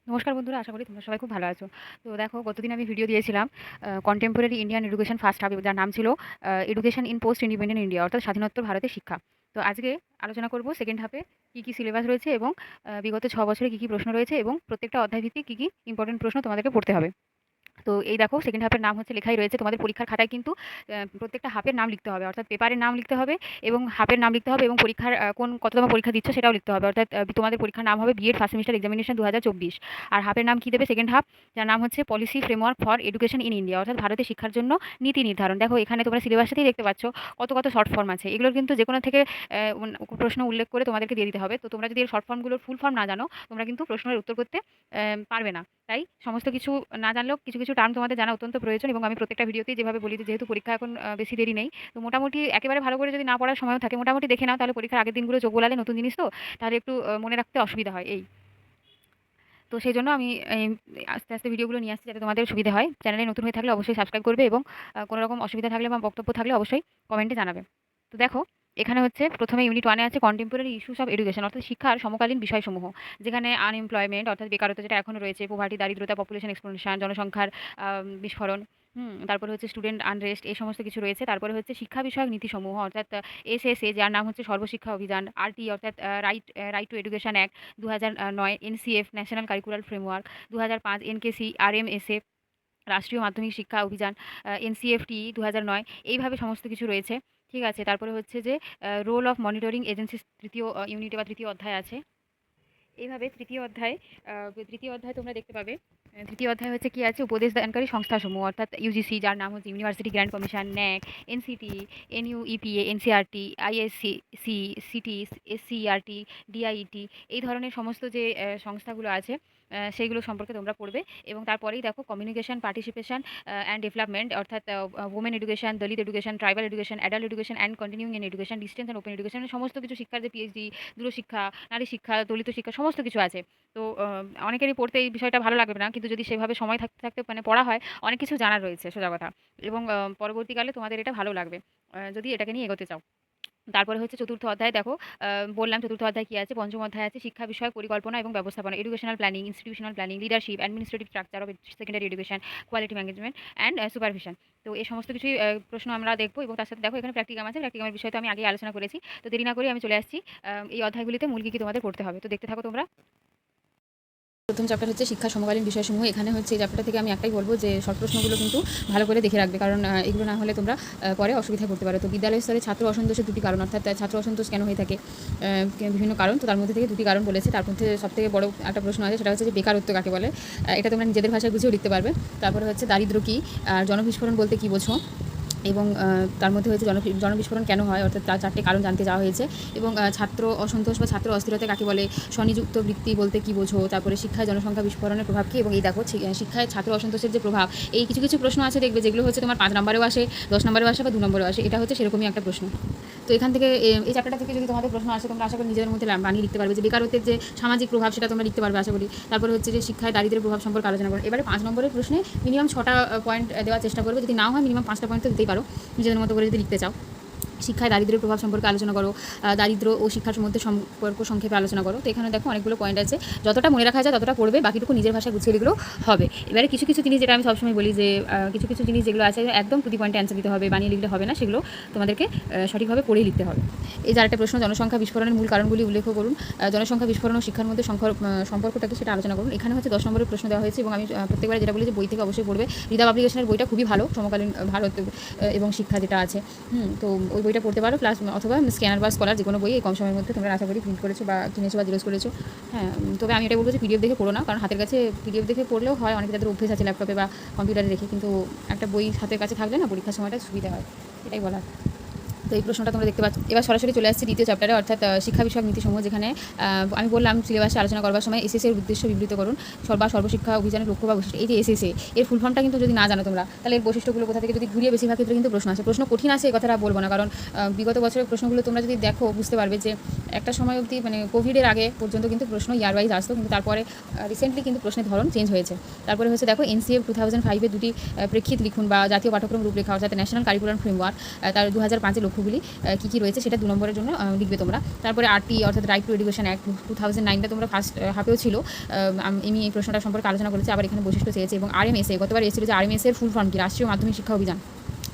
নমস্কার বন্ধুরা, আশা করি তোমরা সবাই খুব ভালো আছো। তো দেখো, গতদিন আমি ভিডিও দিয়েছিলাম contemporary Indian education first hub, যার নাম ছিল education in post independent India, অর্থাৎ স্বাধীনোত্তর ভারতের শিক্ষা। তো আজকে আলোচনা করব সেকেন্ড হাফে কী কী সিলেবাস রয়েছে এবং বিগত 6 বছরে কী কী প্রশ্ন রয়েছে এবং প্রত্যেকটা অধ্যায় ভিত্তিক কী কী ইম্পর্টেন্ট প্রশ্ন তোমাদেরকে পড়তে হবে। তো এই দেখো, সেকেন্ড হাফের নাম হচ্ছে লেখাই রয়েছে তোমাদের পরীক্ষার খাতায়, কিন্তু প্রত্যেকটা হাফের নাম লিখতে হবে, অর্থাৎ পেপারের নাম লিখতে হবে এবং হাফের নাম লিখতে হবে এবং পরীক্ষার কততম পরীক্ষা দিচ্ছ সেটাও লিখতে হবে, অর্থাৎ তোমাদের পরীক্ষার নাম হবে বিএড ফার্স্ট সেমিস্টার এক্সামিনেশন 2024। আর হাফের নাম কী দেবে সেকেন্ড হাফ, যার নাম হচ্ছে policy framework for education in India, অর্থাৎ ভারতের শিক্ষার জন্য নীতি নির্ধারণ। দেখো, এখানে তোমরা সিলেবাসটাতেই দেখতে পাচ্ছ কত কত শর্ট ফর্ম আছে। এগুলোর কিন্তু যে কোনো থেকে প্রশ্ন উল্লেখ করে তোমাদেরকে দিয়ে দিতে হবে। তো তোমরা যদি এর শর্ট ফর্মগুলোর ফুল ফর্ম না জানো, তোমরা কিন্তু প্রশ্নের উত্তর করতে পারবে না। তাই সমস্ত কিছু না জানলেও কিছু কিছু টার্ম তোমাদের জানা অত্যন্ত প্রয়োজন, এবং আমি প্রত্যেকটা ভিডিওতেই যেভাবে বলি যে যেহেতু পরীক্ষা এখন বেশি দেরি নেই, তো মোটামুটি একেবারে ভালো করে যদি না পড়ার সময়ও থাকে, মোটামুটি দেখে নাও, তাহলে পরীক্ষার আগের দিনগুলো চোখ বোলালে নতুন জিনিস তো, তাহলে একটু মনে রাখতে অসুবিধা হয় এই। তো সেই জন্য আমি আস্তে আস্তে ভিডিওগুলো নিয়ে আসছি যাতে তোমাদের সুবিধা হয়। চ্যানেলে নতুন হয়ে থাকলে অবশ্যই সাবস্ক্রাইব করবে, এবং কোনো রকম অসুবিধা থাকলে বা বক্তব্য থাকলে অবশ্যই কমেন্টে জানাবে। তো দেখো, এখানে হচ্ছে প্রথমে ইউনিট 1-এ আছে কন্টেম্পোরারি ইস্যুস অফ এডুকেশন, অর্থাৎ শিক্ষার সমকালীন বিষয়সমূহ, যেখানে আনএমপ্লয়মেন্ট অর্থাৎ বেকারত্ব যেটা এখনও রয়েছে, পোভার্টি দারিদ্রতা, পপুলেশন এক্সপ্লোশন, জনসংখ্যার বিস্ফোরণ, তারপরে হচ্ছে স্টুডেন্ট আনরেস্ট, এই সমস্ত কিছু রয়েছে। তারপরে হচ্ছে শিক্ষা বিষয়ক নীতিসমূহ, অর্থাৎ এসএসএ, যার নাম হচ্ছে সর্বশিক্ষা অভিযান, আরটি অর্থাৎ right two education act 2009, NCF national curricular framework 2005, NKC আরএমএসএ রাষ্ট্রীয় মাধ্যমিক শিক্ষা অভিযান, এনসিএফটি 2009, এইভাবে সমস্ত কিছু রয়েছে। ঠিক আছে, তারপরে হচ্ছে যে রোল অফ মনিটরিং এজেন্সি, তৃতীয় ইউনিটে বা তৃতীয় অধ্যায় আছে। এইভাবে তৃতীয় অধ্যায় তোমরা দেখতে পাবে। তৃতীয় অধ্যায় হচ্ছে কি আছে, উপদেশ দানকারী সংস্থাসমূহ, অর্থাৎ ইউজিসি, যার নাম হচ্ছে university grand commission, NAAC, NCT, NUEPA, NCRT, ISC, CT, SCERT, DIET, এই ধরনের সমস্ত যে সংস্থাগুলো আছে সেইগুলো সম্পর্কে তোমরা পড়বে। এবং তারপরেই দেখো কমিউনিকেশন, পার্টিসিপেশন অ্যান্ড ডেভেলপমেন্ট, অর্থাৎ women education, Dalit education, tribal education, adult education and continuing in education, distance and open education, সমস্ত কিছু শিক্ষার যে পিএইচডি, দূরশিক্ষা, নারী শিক্ষা, দলিত শিক্ষা, সমস্ত কিছু আছে। তো অনেকেরই পড়তে এই বিষয়টা ভালো লাগবে না, কিন্তু যদি সেভাবে সময় থাকতে থাকতে মানে পড়া হয়, অনেক কিছু জানার রয়েছে সোজা কথা। এবং পরবর্তীকালে তোমাদের এটা ভালো লাগবে যদি এটাকে নিয়ে এগোতে চাও। তারপরে হচ্ছে চতুর্থ অধ্যায় দেখো, বললাম চতুর্থ অধ্যায় কী আছে। পঞ্চম অধ্যায় আছে শিক্ষা বিষয়ক পরিকল্পনা এবং ব্যবস্থাপনা, educational planning, institutional planning, leadership, administrative structure of secondary education, quality management and supervision. তো এই সমস্ত কিছুই প্রশ্ন আমরা দেখবো, এবং তার সাথে দেখো এখানে প্র্যাকটিকাম আছে। প্র্যাকটিকামের বিষয়ে তো আমি আগেই আলোচনা করেছি। তো দেরি না করে আমি চলে আসছি এই অধ্যায়গুলিতে মূল কী কী তোমাদের পড়তে হবে। তো দেখতে থাকো তোমরা। প্রথম চ্যাপ্টার হচ্ছে শিক্ষা সমকালীন বিষয়সমূহ। এখানে হচ্ছে এই চ্যাপ্টার থেকে আমি একটাই বলবো যে শর্ট প্রশ্নগুলো কিন্তু ভালো করে দেখে রাখবে, কারণ এগুলো না হলে তোমরা পরে অসুবিধায় পড়তে পারো। তো বিদ্যালয় স্তরে ছাত্র অসন্তোষের দুটি কারণ, অর্থাৎ ছাত্র অসন্তোষ কেন হয়ে থাকে, বিভিন্ন কারণ। তো তার মধ্যে থেকে দুটি কারণ বলেছে। তার মধ্যে সবথেকে বড় একটা প্রশ্ন আছে, সেটা হচ্ছে যে বেকারত্ব কাকে বলে। এটা তোমরা নিজেদের ভাষায় বুঝেও লিখতে পারবে। তারপরে হচ্ছে দারিদ্র কী, আর জনবিস্ফোরণ বলতে কী বোঝো, এবং তার মধ্যে হয়েছে জনবিস্ফোরণ কেন হয়, অর্থাৎ তার 4টে কারণ জানতে যাওয়া হয়েছে। এবং ছাত্র অসন্তোষ বা ছাত্র অস্থিরতা কাকে বলে, স্বনিযুক্ত বৃত্তি বলতে কী বোঝো, তারপরে শিক্ষায় জনসংখ্যা বিস্ফোরণের প্রভাব কী। এবং এই দেখো শিক্ষায় ছাত্র অসন্তোষের যে প্রভাব, এই কিছু কিছু প্রশ্ন আছে দেখবে, যেগুলো হচ্ছে তোমার 5 নম্বরেও আসে, 10 নম্বরেও আসে বা 2 নম্বরেও আসে। এটা হচ্ছে সেরকমই একটা প্রশ্ন। তো এখান থেকে এই চ্যাপ্টারটা থেকে যদি তোমাদের প্রশ্ন আসে, তোমরা আশা করি নিজেদের মধ্যে বানিয়ে লিখতে পারবে। যে বেকারত্বের যে সামাজিক প্রভাব, সেটা তোমরা লিখতে পারবে আশা করি। তারপরে হচ্ছে যে শিক্ষায় দারিদ্র্যের প্রভাব সম্পর্কে আলোচনা করো। এবারে 5 নম্বরের প্রশ্নে মিনিমাম 6টা পয়েন্ট দেওয়ার চেষ্টা করবে, যদি না হয় মিনিমাম 5টা পয়েন্ট তো দিতেই পারো নিজেদের মতো করে যদি লিখতে চাও। শিক্ষায় দারিদ্র্যের প্রভাব সম্পর্কে আলোচনা করো, দারিদ্র ও শিক্ষার মধ্যে সম্পর্ক সংক্ষেপে আলোচনা করো। তো এখানে দেখো অনেকগুলো পয়েন্ট আছে, যতটা মনে রাখা যায় ততটা পড়বে, বাকিটুকু নিজের ভাষায় গুছিয়ে লিখলেও হবে। এবারে কিছু কিছু জিনিস, যেটা আমি সবসময় বলি যে কিছু কিছু জিনিস যেগুলো আছে একদম টু দি পয়েন্টে অ্যান্সার দিতে হবে, বানিয়ে লিখলে হবে না, সেগুলো তোমাদেরকে সঠিকভাবে পড়েই লিখতে হবে। এই যে আরেকটা প্রশ্ন, জনসংখ্যা বিস্ফোরণের মূল কারণগুলি উল্লেখ করুন। জনসংখ্যা বিস্ফোরণ ও শিক্ষার মধ্যে সম্পর্কটা কি সেটা আলোচনা করুন। এখানে হচ্ছে 10 নম্বরের প্রশ্ন দেওয়া হয়েছে, এবং আমি প্রত্যেকবার যেটা বলি যে বই থেকে অবশ্যই পড়বে। রিদা পাবলিকেশনের বইটা খুবই ভালো, সমকালীন ভারত এবং শিক্ষা যেটা আছে। তো ওই বইটা পড়তে পারো, প্লাস অথবা স্ক্যানার বা স্কলার যে কোনো বই এই কম সময়ের মধ্যে তোমরা আশা করি প্রিন্ট করেছো বা কিনেছো বা জিরোস করেছো। হ্যাঁ, তবে আমি এটা বলবো যে পিডিএফ দেখে পড়ো না, কারণ হাতের কাছে পিডিএফ দেখে পড়লেও হয়, অনেকে যাদের অভ্যেস আছে ল্যাপটপে বা কম্পিউটারে রেখে, কিন্তু একটা বই হাতের কাছে থাকলে না পরীক্ষার সময়টা সুবিধা হয়, এটাই বলার। তো এই প্রশ্নটা তোমরা দেখতে পাচ্ছ। এবার সরাসরি চলে আসছে দ্বিতীয় চ্যাপ্টারে, অর্থাৎ শিক্ষা বিষয়ক নীতিসমূহ, যেখানে আমি বললাম সিলেবাসে আলোচনা করবার সময় এসএসএর উদ্দেশ্য বিবৃত করুন, সর্বশিক্ষা অভিযানের লক্ষ্য বা বৈশিষ্ট্য। এই যে এসএসএ, এর ফুল ফর্মটা কিন্তু যদি না জানো তোমরা, তাহলে এর বৈশিষ্ট্যগুলো কোথা থেকে যদি ঘুরিয়ে, বেশিরভাগ ক্ষেত্রে কিন্তু প্রশ্ন আসে। প্রশ্ন কঠিন আসে এই কথাটা বলবো না, কারণ বিগত বছরের প্রশ্নগুলো তোমরা যদি দেখো বুঝতে পারবে যে একটা সময় অবধি, মানে কোভিডের আগে পর্যন্ত কিন্তু প্রশ্ন ইয়ার ওয়াইজ আসতো, কিন্তু তারপরে রিসেন্টলি কিন্তু প্রশ্নের ধরন চেঞ্জ হয়েছে। তারপরে হচ্ছে দেখো এনসিএফ 2005-এর দুটি প্রেক্ষিত লিখুন বা জাতীয় পাঠ্যক্রম রূপরেখা, অর্থাৎ ন্যাশনাল কারিকুলাম ফ্রেমওয়ার্ক, তার 2005-এ লক্ষ্য লক্ষ্যগুলি কী কী রয়েছে সেটা 2 নম্বরের জন্য লিখবে তোমরা। তারপরে আরটি অর্থাৎ রাইট টু এডুকেশন অ্যাক্ট 2009টা তোমরা ফার্স্ট হাফেও ছিল। আমি এই প্রশ্নটা সম্পর্কে আলোচনা করেছি। আবার এখানে বৈশিষ্ট্য চেয়েছে এবং আরএমএসএ গতবার এসেছিল যে আরএমএসএর ফুল ফর্ম কি, রাষ্ট্রীয় মাধ্যমিক শিক্ষা অভিযান,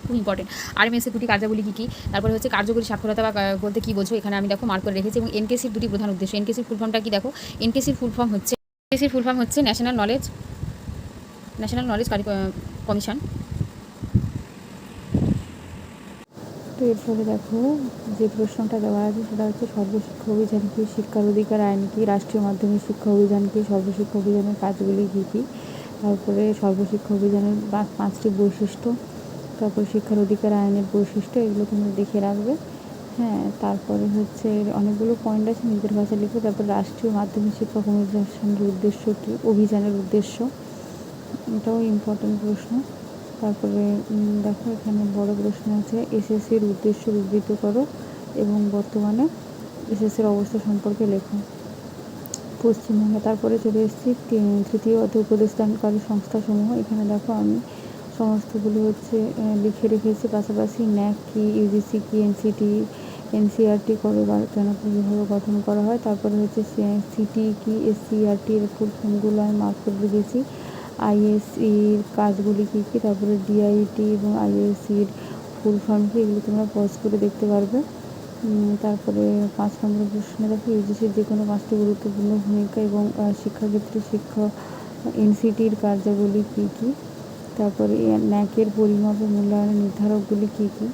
খুব ইম্পর্টেন্ট। আরএমএসের দুটি কার্যাবলী কী কী, তারপরে হচ্ছে কার্যকরী সাক্ষরতা বা বলতে কী বোঝো, এখানে আমি দেখো মার্ক করে রেখেছি। এবং এনকেসির দুটি প্রধান উদ্দেশ্য। এনকেসির ফুল ফর্মটা কি দেখো, এনকেসির ফুল ফর্ম হচ্ছে ন্যাশনাল নলেজ কমিশন। তো এরপরে দেখো যে প্রশ্নটা দেওয়া আছে সেটা হচ্ছে সর্বশিক্ষা অভিযান কি, শিক্ষার অধিকার আইন কি, রাষ্ট্রীয় মাধ্যমিক শিক্ষা অভিযান কি, সর্বশিক্ষা অভিযানের কাজগুলি কী কী, তারপরে সর্বশিক্ষা অভিযানের 5টি বৈশিষ্ট্য, তারপর শিক্ষার অধিকার আইনের বৈশিষ্ট্য, এগুলো তোমরা দেখে রাখবে। হ্যাঁ, তারপরে হচ্ছে অনেকগুলো পয়েন্ট আছে, নিজের ভাষায় লিখবে। তারপর রাষ্ট্রীয় মাধ্যমিক শিক্ষা কমিশনের উদ্দেশ্য কী, অভিযানের উদ্দেশ্য, এটাও ইম্পর্টেন্ট প্রশ্ন। তারপরে দেখো এখানে বড় প্রশ্ন আছে, এসএসসির উদ্দেশ্য বিবৃত করো এবং বর্তমানে এসএসসির অবস্থা সম্পর্কে লেখো। পশ্চিমবঙ্গে তারপরে চলে এসেছি তৃতীয় অর্থ উপদেশদানকারী সংস্থাসমূহ। এখানে দেখো আমি সমস্তগুলো হচ্ছে লিখে রেখেছি। পাশাপাশি ন্যাক কি, ইউজিসি কি, এনসিআরটি কবে বা কেন কীভাবে গঠন করা হয়, তারপরে হচ্ছে সিটি কি, এসসিআরটি এর ফুল ফর্মগুলো আমি মার্ক করে রেখেছি। আইএসসির কাজগুলি কী কী, তারপরে ডিআইটি এবং আইএসসির ফুল ফর্ম কী, এগুলো তোমরা পজ করে দেখতে পারবে। তারপরে 5 নম্বর প্রশ্নে দেখো ইউজিসির যে কোনো 5টি গুরুত্বপূর্ণ ভূমিকা এবং শিক্ষাক্ষেত্রে এনসিটির কার্যাবলী কী কী, তারপরে ন্যাকের পরিমাপ ও মূল্যায়নের নির্ধারকগুলি কী কী,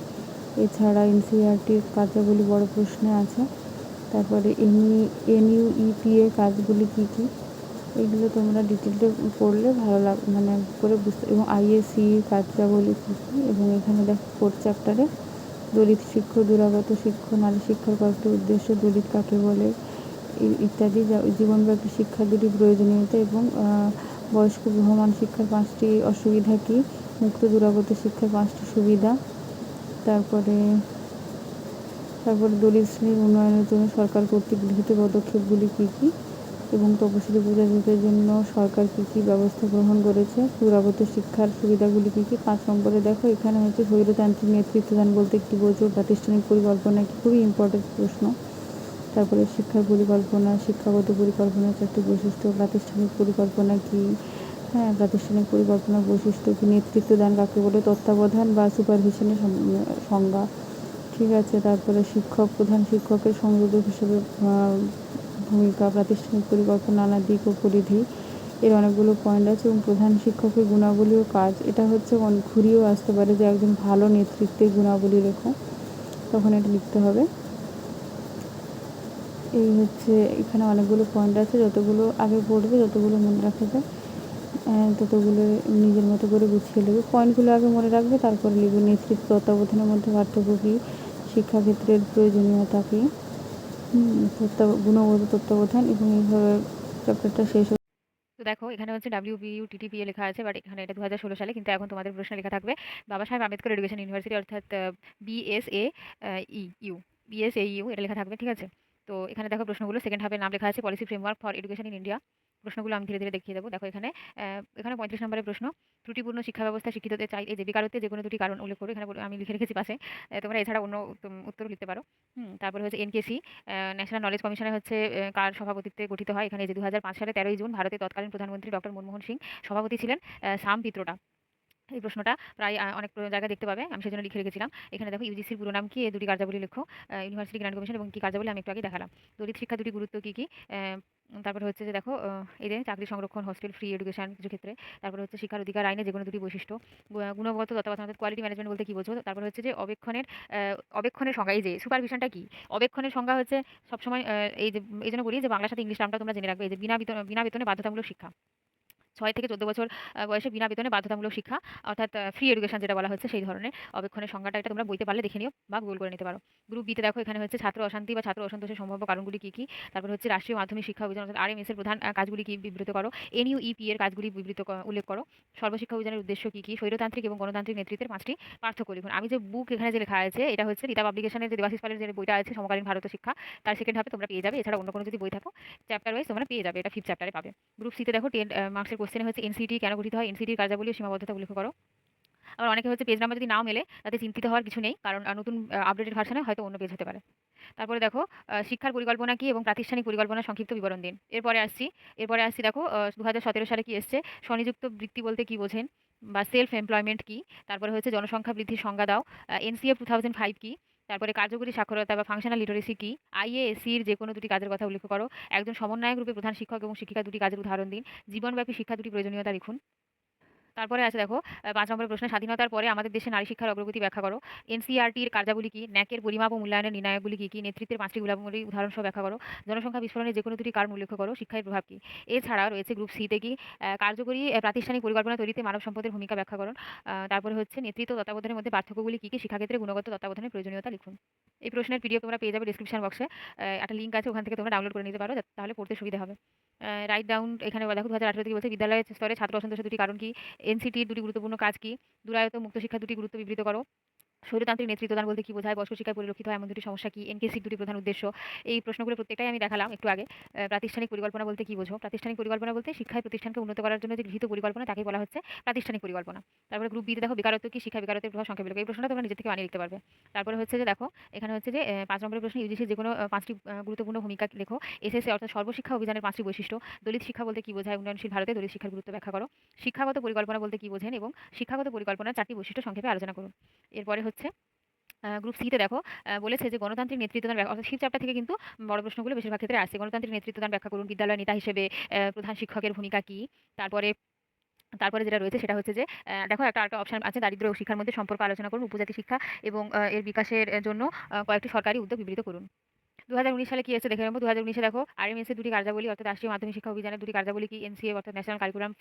এছাড়া এনসিআরটির কার্যাবলী বড় প্রশ্নে আছে। তারপরে এনইউইপি এর কাজগুলি কী কী, এগুলো তোমরা ডিটেলটা পড়লে ভালো মানে করে বুঝতে। এবং আইএসসি কার্যাবলী কী কী, এবং এখানে দেখো 4th চ্যাপ্টারে দলিত শিক্ষক, দূরাগত শিক্ষক, নারী শিক্ষার কয়েকটি উদ্দেশ্য, দলিত কাকে বলে ইত্যাদি, জীবনব্যাপী শিক্ষার দুটি প্রয়োজনীয়তা এবং বয়স্ক বহমান শিক্ষার 5টি অসুবিধা কী, মুক্ত দূরাগত শিক্ষার 5টি সুবিধা। তারপরে দলিত শ্রেণীর উন্নয়নের জন্য সরকার কর্তৃক গৃহীত পদক্ষেপগুলি কী কী, এবং তপশিলি উপজাতিদের জন্য সরকার কী কী ব্যবস্থা গ্রহণ করেছে, দূরাগত শিক্ষার সুবিধাগুলি কী কী। 5 নম্বরে দেখো এখানে হচ্ছে স্বৈরতান্ত্রিক নেতৃত্বদান বলতে কী বোঝো, প্রাতিষ্ঠানিক পরিকল্পনা কি, খুবই ইম্পর্টেন্ট প্রশ্ন। তারপরে শিক্ষার পরিকল্পনা, শিক্ষাগত পরিকল্পনার 4টি বৈশিষ্ট্য, প্রাতিষ্ঠানিক পরিকল্পনা কী, হ্যাঁ প্রাতিষ্ঠানিক পরিকল্পনার বৈশিষ্ট্য কী, নেতৃত্বদান কাকে বলে, তত্ত্বাবধান বা সুপারভিশনের সংজ্ঞা, ঠিক আছে। তারপরে প্রধান শিক্ষকের সংযোজক হিসেবে ভূমিকা, প্রাতিষ্ঠানিক পরিকল্পনা, নানা দিক ও পরিধি, এর অনেকগুলো পয়েন্ট আছে। এবং প্রধান শিক্ষকের গুণাবলী ও কাজ, এটা হচ্ছে ঘুরিয়েও আসতে পারে যে একজন ভালো নেতৃত্বের গুণাবলী লেখো, তখন এটা লিখতে হবে। এই হচ্ছে এখানে অনেকগুলো পয়েন্ট আছে, যতগুলো আগে পড়বে যতগুলো মনে রাখা যায় ততগুলো নিজের মতো করে গুছিয়ে নেবে। পয়েন্টগুলো আগে মনে রাখবে, তারপরে লিখবে। নেতৃত্ব তত্ত্বাবধানের মধ্যে পার্থক্য কী, শিক্ষাক্ষেত্রের প্রয়োজনীয়তা কী, গুণগত তত্ত্বাবধান, এবং এইভাবে চ্যাপ্টারটা শেষ। তো দেখো এখানে হচ্ছে WBUTTPA লেখা আছে, বাট এখানে এটা 2016 সালে, কিন্তু এখন তোমাদের প্রশ্নে লেখা থাকবে বাবা সাহেব আম্বেদকর এডুকেশন ইউনিভার্সিটি, অর্থাৎ BSAEU BSAEU এটা লেখা থাকবে, ঠিক আছে। তো এখানে দেখো প্রশ্নগুলো সেকেন্ড হাফের নাম লেখা আছে, policy framework for education in India. প্রশ্নগুলো আমি ধীরে ধীরে দেখিয়ে দেবো। দেখো এখানে 35 নম্বরের প্রশ্ন, ত্রুটিপূর্ণ শিক্ষা ব্যবস্থা শিক্ষিতদের চাই এই যে বেকারত্বে যে কোনো দুটি কারণ উল্লেখ করো। এখানে আমি লিখে রেখেছি পাশে, তোমরা এছাড়া অন্য উত্তরও লিখতে পারো। তারপরে হচ্ছে এনকেসি ন্যাশনাল নলেজ কমিশনে হচ্ছে কার সভাপতিত্বে গঠিত হয়। এখানে যে 2005 সালে 13ই জুন ভারতের তৎকালীন প্রধানমন্ত্রী ডক্টর মনমোহন সিং সভাপতি ছিলেন। সাম পিত্রোডা, এই প্রশ্নটা প্রায় অনেক জায়গায় দেখতে পাবে, আমি সেজন্য লিখে রেখেছিলাম। এখানে দেখো ইউজিসির পুরো নাম কি, এই দুটি কার্যাবলী লেখো। ইউনিভার্সিটি গ্র্যান্ড কমিশন এবং কি কার্যাবলী আমি একটু আগে দেখালাম। দলিত শিক্ষা দুটি গুরুত্ব কী কী, তারপরে হচ্ছে যে দেখো এই যে চাকরি সংরক্ষণ, হস্টেল ফ্রি এডুকেশন কিছু ক্ষেত্রে। তারপরে হচ্ছে শিক্ষার অধিকার আইনে যে কোনো দুটি বৈশিষ্ট্য, গুণগত তত্ত্বাবধান অর্থাৎ কোয়ালিটি ম্যানেজমেন্ট বলতে কী বোঝো। তারপরে হচ্ছে যে অবেক্ষণের সংজ্ঞা, এই যে সুপারভিশনটা কি, অবেক্ষণের সংজ্ঞা হচ্ছে সবসময় এই জন্য বলি যে বাংলার সাথে ইংলিশ টার্মটা তোমরা জেনে রাখবে। এই যে বিনা বেতনে বাধ্যতামূলক শিক্ষা, 6 থেকে 14 বছর বয়সে বিনা বেতনে বাধ্যতামূলক শিক্ষা, অর্থাৎ ফ্রি এডুকেশন যেটা বলা হচ্ছে, সেই ধরনের অবেক্ষণের সংজ্ঞাটা এটা তোমরা বইতে পারলে দেখে নিও বা গুগল করে নিতে পারো। গ্রুপ বিতে দেখো এখানে হচ্ছে ছাত্র অশান্তি বা ছাত্র অসন্তোষের সম্ভাব্য কারণগুলি কী কী, তারপর হচ্ছে রাষ্ট্রীয় মাধ্যমিক শিক্ষা অভিযান অর্থাৎ আরএমএস এর প্রধান কাজগুলি কি বিবৃত করো, এনইউইপি এর কাজগুলি উল্লেখ করো, সর্বশিক্ষা অভিযানের উদ্দেশ্য কী কী, স্বৈরতান্ত্রিক এবং গণতান্ত্রিক নেতৃত্বের 5টি পার্থক্য লিখুন। আমি যে বুক এখানে যে লেখা আছে এটা হচ্ছে রীতা পাবলিকেশনের যে দেবাশিস পালের যে বইটা আছে সমকালীন ভারত ও শিক্ষা, তার সেকেন্ড হাফে তোমরা পেয়ে যাবে। এছাড়া অন্য কোনো যদি বই থাকো চ্যাপ্টার ওয়াইজ তোমরা পেয়ে যাবে, এটা 5th চ্যাপ্টারে পাবে। গ্রুপ সিতে দেখো 10 মার্কসের কোশ্চেনে হচ্ছে এনসিটি কেন গঠিত হয়, এনসিটির কার্যাবলী ও সীমাবদ্ধতা উল্লেখ করো। আবার অনেকে হচ্ছে পেজ নাম্বার যদি নাও মেলে তাতে চিন্তিত হওয়ার কিছু নেই, কারণ নতুন আপডেটেড ভার্সনে হয়তো অন্য পেজ হতে পারে। তারপরে দেখো শিক্ষার পরিকল্পনা কি এবং প্রাতিষ্ঠানিক পরিকল্পনার সংক্ষিপ্ত বিবরণ দিন। এরপরে আসছি দেখো 2017 সালে কি এসছে, স্বনিযুক্ত বৃত্তি বলতে কি বোঝেন বা সেলফ এমপ্লয়মেন্ট কি। তারপরে হচ্ছে জনসংখ্যা বৃদ্ধির সংজ্ঞা দাও। এনসিএফ 2005 কি। তারপরে কার্যকরী সাক্ষরতা বা ফাংশনাল লিটারেসি কি। আইএএসসির যে কোনো দুটি কাজের কথা উল্লেখ করো। একজন সমন্বয়ক রূপে প্রধান শিক্ষক এবং শিক্ষিকা দুটি কাজের উদাহরণ দিন। জীবনব্যাপী শিক্ষা দুটি প্রয়োজনীয়তা লিখুন। তারপরে আছে দেখো ৫ নম্বরের প্রশ্ন, স্বাধীনতার পরে আমাদের দেশে নারী শিক্ষার অগ্রগতি ব্যাখ্যা করো। এনসিইআরটির কার্যাবলী কি, ন্যাকের পরিমাপ ও মূল্যায়নের নির্ণায়কগুলি কি কি, নেতৃত্বের 5টি গুণাবলী উদাহরণ সহ ব্যাখ্যা করো। জনসংখ্যা বিস্ফোরণের যে কোনো দুটি কারণ উল্লেখ করো। শিক্ষার প্রভাব কি। এছাড়া রয়েছে গ্রুপ সিতে কি, কার্যকরী প্রাতিষ্ঠানিক পরিকল্পনা তৈরিতে মানব সম্পদের ভূমিকা ব্যাখ্যা করুন। তারপরে হচ্ছে নেতৃত্ব তত্ত্বাবধানের মধ্যে পার্থক্যগুলি কি কি, শিক্ষাক্ষেত্রে গুণগত তত্ত্বাবধানের প্রয়োজনীয়তা লিখুন। এই প্রশ্নের পিডিএফ তোমরা পেয়ে যাবে ডিসক্রিপশন বক্সে, একটা লিঙ্ক আছে, ওখান থেকে তোমরা ডাউনলোড করে নিতে পারো, তাহলে পড়তে সুবিধা হবে। রাইট ডাউন এখানে দেখো 2018 থেকে বলছে বিদ্যালয় স্তরে ছাত্র অসন্তোষের দুটি কারণ কি, এনসিটির দুটি গুরুত্বপূর্ণ কাজ কি, দূরায়ত মুক্ত শিক্ষার দুটি গুরুত্ব বিবৃত করো। স্বৈরতান্ত্রিক নেতৃত্বদান বলতে কি বোঝায়, বয়স্ক শিক্ষায় পরিলক্ষিত হয় এমন দুটি সমস্যা কি, এনকেসির দুটি প্রধান উদ্দেশ্য। এই প্রশ্নগুলো প্রত্যেকটাই আমি দেখালাম একটু আগে। প্রাতিষ্ঠানিক পরিকল্পনা বলতে কি বোঝো, প্রাতিষ্ঠানিক পরিকল্পনা বলতে শিক্ষায় প্রতিষ্ঠানকে উন্নত করার জন্য যে গৃহীত পরিকল্পনা তাকেই বলা হচ্ছে প্রাতিষ্ঠানিক পরিকল্পনা। তারপরে গ্রুপ বিতে দেখো বেকারত্ব কি, শিক্ষা বেকারত্বের প্রভাব সংক্ষেপে লেখো। এই প্রশ্নটা তোমরা নিজে থেকে বানিয়ে লিখতে পারবে। তারপরে হচ্ছে যে দেখো এখানে হচ্ছে যে 5 নম্বরের প্রশ্ন, ইউজিসির যে কোনো 5টি গুরুত্বপূর্ণ ভূমিকা লেখো। এসএসসি অর্থাৎ সর্বশিক্ষা অভিযানের 5টি বৈশিষ্ট্য। দলিত শিক্ষা বলতে কি বোঝায়, উন্নয়নশীল ভারতে দলিত শিক্ষার গুরুত্ব ব্যাখ্যা করো। শিক্ষাগত পরিকল্পনা বলতে কি বোঝেন এবং শিক্ষাগত পরিকল্পনার 4টি বৈশিষ্ট্য সংক্ষেপে আলোচনা করুন। এরপরে হচ্ছে গ্রুপ সিতে দেখো বলেছে যে গণতান্ত্রিক নেতৃত্বদান অর্থাৎ শিব চ্যাপ্টার থেকে কিন্তু বড় প্রশ্নগুলো বেশিরভাগ ক্ষেত্রে আসছে। গণতান্ত্রিক নেতৃত্বদান ব্যাখ্যা করুন। বিদ্যালয় নেতা হিসেবে প্রধান শিক্ষকের ভূমিকা কি। তারপরে তারপরে যেটা রয়েছে সেটা হচ্ছে যে দেখো একটা অপশন আছে, দারিদ্র্য ও শিক্ষার মধ্যে সম্পর্ক আলোচনা করুন। উপজাতি শিক্ষা এবং এর বিকাশের জন্য কয়েকটি সরকারি উদ্যোগ বিবৃত করুন। 2019 সালে কি আছে দেখে নেবো। 2019 দেখো আরএমএস এর দুটি কার্যাবলী অর্থাৎ রাষ্ট্রীয় মাধ্যমিক শিক্ষা অভিযানের দুটি কার্যাবলী কি, এনসিএ অর্থাৎ ন্যাশনাল কারিকুলাম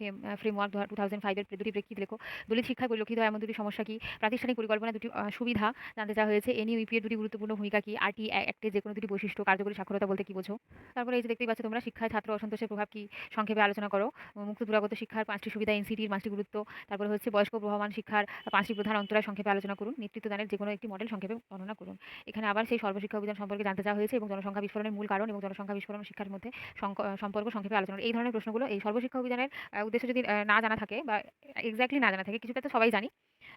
ফ্রেমওয়ার্ক 2005 এর দুটি প্রেক্ষিত লেখো। দলিত শিক্ষায় পরিলক্ষিত হয় এমন দুটি সমস্যা কি, প্রাতিষ্ঠানিক পরিকল্পনা দুটি সুবিধা জানতে চাওয়া হয়েছে। এনইউইপি এর দুটি গুরুত্বপূর্ণ ভূমিকা কি, আরটি অ্যাক্টের যে কোনো দুটি বৈশিষ্ট্য, কার্যকরী সাক্ষরতা বলতে কি বোঝো। তারপরে এই যে দেখতেই পাচ্ছ তোমরা, শিক্ষায় ছাত্র অসন্তোষের প্রভাব কি সংক্ষেপে আলোচনা করো। মুক্ত দূরাগত শিক্ষার 5টি সুবিধা, এনসিটির 5টি গুরুত্ব। তারপরে হচ্ছে বয়স্ক প্রভাবমান শিক্ষার 5টি প্রধান অন্তরায় সংক্ষেপে আলোচনা করুন। নেতৃত্বদানের যে কোনো একটি মডেল সংক্ষেপে বর্ণনা করুন। এখানে আবার সেই সর্বশিক্ষা অভিযান সম্পর্কে জানতে চাওয়া হয়েছে এবং জনসংখ্যা বিস্ফোরণের মূল কারণ এবং জনসংখ্যা বিস্ফোরণ শিক্ষার মধ্যে সম্পর্ক সংক্ষেপে আলোচনা। এই ধরনের প্রশ্নগুলো এই সর্বশিক্ষা অভিযানের উদ্দেশ্য যদি না জানা থাকে বা এক্স্যাক্টলি না জানা থাকে, কিছুটা তো সবাই জানি,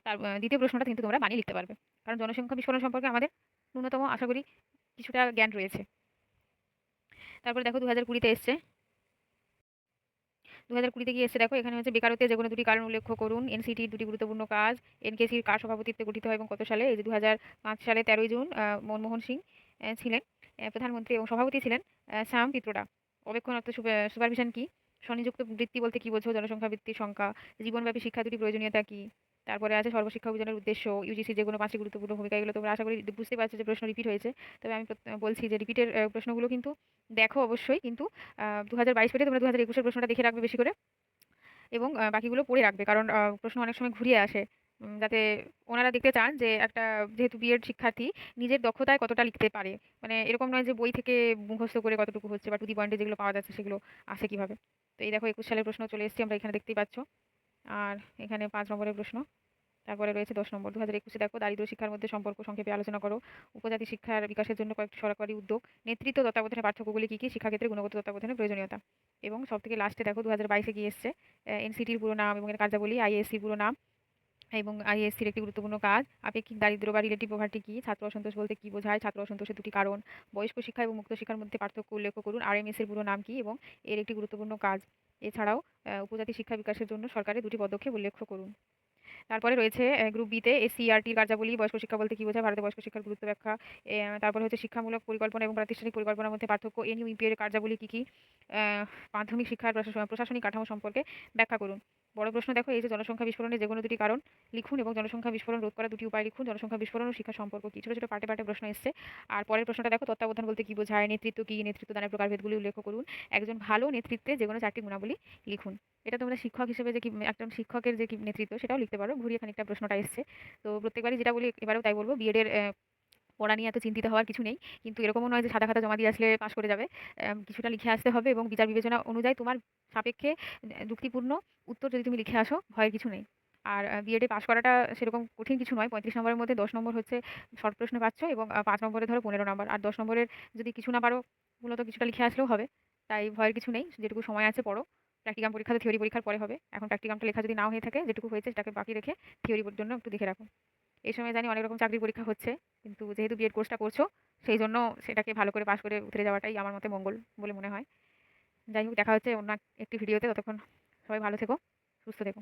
তার দ্বিতীয় প্রশ্নটা কিন্তু তোমরা বানিয়ে লিখতে পারবে, কারণ জনসংখ্যা বিস্ফোরণ সম্পর্কে আমাদের ন্যূনতম আশা করি কিছুটা জ্ঞান রয়েছে। তারপরে দেখো 2020-তে এসছে, 2020-তে কি এসছে দেখো, এখানে হচ্ছে বেকারত্বের যে কোনো দুটি কারণ উল্লেখ করুন। এনসিটির দুটি গুরুত্বপূর্ণ কাজ। এনকেসির কার সভাপতিত্বে গঠিত হয় এবং কত সালে। এই যে 2005 সালে 13 জুন মনমোহন সিং ছিলেন প্রধানমন্ত্রী এবং সভাপতি ছিলেন শ্যাম পিত্রোডা। অবেক্ষণ অর্থ সুপারভিশন কি। স্বনিযুক্ত বৃত্তি বলতে কি বোঝো, জনসংখ্যা বৃত্তির সংখ্যা। জীবনব্যাপী শিক্ষা দুটি প্রয়োজনীয়তা কি। তারপরে আছে সর্বশিক্ষা অভিযানের উদ্দেশ্য, ইউজিসি যে কোনো 5টি গুরুত্বপূর্ণ ভূমিকা। এগুলো তোমরা আশা করি বুঝতে পারছো যে প্রশ্ন রিপিট হয়েছে, তবে আমি বলছি যে রিপিটের প্রশ্নগুলো কিন্তু দেখো অবশ্যই, কিন্তু 2022 পেটে তোমরা 2021-এর প্রশ্নটা দেখে রাখবে বেশি করে এবং বাকিগুলো পড়ে রাখবে, কারণ প্রশ্ন অনেক সময় ঘুরিয়ে আসে। যাতে ওনারা দেখতে চান যে একটা যেহেতু বিএড শিক্ষার্থী নিজের দক্ষতায় কতটা লিখতে পারে, মানে এরকম নয় যে বই থেকে মুখস্থ করে কতটুকু হচ্ছে বা টু দি পয়েন্টে যেগুলো পাওয়া যাচ্ছে সেগুলো আসে কিভাবে। তো এই দেখো 21 সালের প্রশ্ন চলে এসেছি আমরা এখানে দেখতেই পাচ্ছ। আর এখানে 5 নম্বরের প্রশ্ন। তারপরে রয়েছে 10 নম্বর, 2021-এ দেখো দারিদ্র্য শিক্ষার মধ্যে সম্পর্ক সংক্ষেপে আলোচনা করো। উপজাতি শিক্ষার বিকাশের জন্য কয়েকটি সরকারি উদ্যোগ। নেতৃত্ব তত্ত্বাবধানের পার্থক্যগুলি কী কী, শিক্ষাক্ষেত্রে গুণগত তত্ত্বাবধানের প্রয়োজনীয়তা। এবং সব থেকে লাস্টে দেখো 2022-এ গিয়ে এসছে এনসিটির পুরো নাম এবং এর কার্যাবলী, আইএসসির পুরো নাম এবং আইএসসির একটি গুরুত্বপূর্ণ কাজ। আপেক্ষিক দারিদ্র্য বা রিলেটিভ পভার্টি কি, ছাত্র অসন্তোষ বলতে কি বোঝায়, ছাত্র অসন্তোষের দুটি কারণ। বয়স্ক শিক্ষা এবং মুক্ত শিক্ষার মধ্যে পার্থক্য উল্লেখ করুন। আরএমএস এর পুরো নাম কি এবং এর একটি গুরুত্বপূর্ণ কাজ। এছাড়াও উপজাতি শিক্ষা বিকাশের জন্য সরকারের দুটি পদক্ষেপ উল্লেখ করুন। তারপরে রয়েছে গ্রুপ বিতে এসসিইআরটির কার্যাবলী, বয়স্ক শিক্ষা বলতে কি বোঝায়, ভারতে বয়স্ক শিক্ষার গুরুত্ব ব্যাখ্যা। তারপরে হচ্ছে শিক্ষামূলক পরিকল্পনা এবং প্রাতিষ্ঠানিক পরিকল্পনার মধ্যে পার্থক্য। এনইউইপি এর কার্যাবলী কী কী। মাধ্যমিক শিক্ষার প্রশাসনিক কাঠামো সম্পর্কে ব্যাখ্যা করুন। বড় প্রশ্ন দেখো, এই যে জনসংখ্যা বিস্ফোরণের যে কোনো দুটি কারণ লিখুন এবং জনসংখ্যা বিস্ফোরণ রোধ করার দুটি উপায় লিখুন। জনসংখ্যা বিস্ফোরণ ও শিক্ষা সম্পর্ক কি, ছোট ছোট পার্টে পার্টে প্রশ্ন এসছে। আর পরের প্রশ্নটা দেখো, তত্ত্বাবধান বলতে কি বোঝায়, নেতৃত্ব কি, নেতৃত্বদানের প্রকারভেদগুলি উল্লেখ করুন। একজন ভালো নেতৃত্বে যে কোনো 4টি গুণাবলী লিখুন। এটা তোমরা শিক্ষক হিসেবে যে কি একজন শিক্ষকের যে কি নেতৃত্ব সেটাও লিখতে পারো, ঘুরিয়ে খানিকটা প্রশ্নটা এসছে। তো প্রত্যেকবারই যেটা বলি এবারেও তাই বলবো, বিএডের পড়া নিয়ে এত চিন্তিত হওয়ার কিছু নেই, কিন্তু এরকমও নয় যে সাদা খাতা জমা দিয়ে আসলে পাশ করে যাবে। কিছুটা লিখে আসতে হবে এবং বিচার বিবেচনা অনুযায়ী তোমার সাপেক্ষে যুক্তিপূর্ণ উত্তর যদি তুমি লিখে আসো, ভয়ের কিছু নেই। আর বিএডে পাশ করাটা সেরকম কঠিন কিছু নয়। 35 নম্বরের মধ্যে 10 নম্বর হচ্ছে শর্ট প্রশ্নে পাচ্ছ এবং 5 নম্বরে ধরো 15 নম্বর, আর 10 নম্বরের যদি কিছু না পারো মূলত কিছুটা লিখে আসলেও হবে। তাই ভয়ের কিছু নেই, যেটুকু সময় আছে পড়ো। প্র্যাকটিকাম পরীক্ষা তো থিওরি পরীক্ষার পরে হবে। এখন প্র্যাকটিকামটা লেখা যদি নাও হয়ে থাকে, যেটুকু হয়েছে সেটাকে বাকি রেখে থিওরির জন্য একটু দেখে রাখো। এই সময় জানি অনেক রকম চাকরির পরীক্ষা হচ্ছে, কিন্তু যেহেতু বিএড কোর্সটা করছো সেই জন্য সেটাকে ভালো করে পাশ করে উতরে যাওয়াটাই আমার মতে মঙ্গল বলে মনে হয়। যাই হোক, দেখা হচ্ছে অন্য একটি ভিডিওতে। ততক্ষণ সবাই ভালো থেকো, সুস্থ থেকো।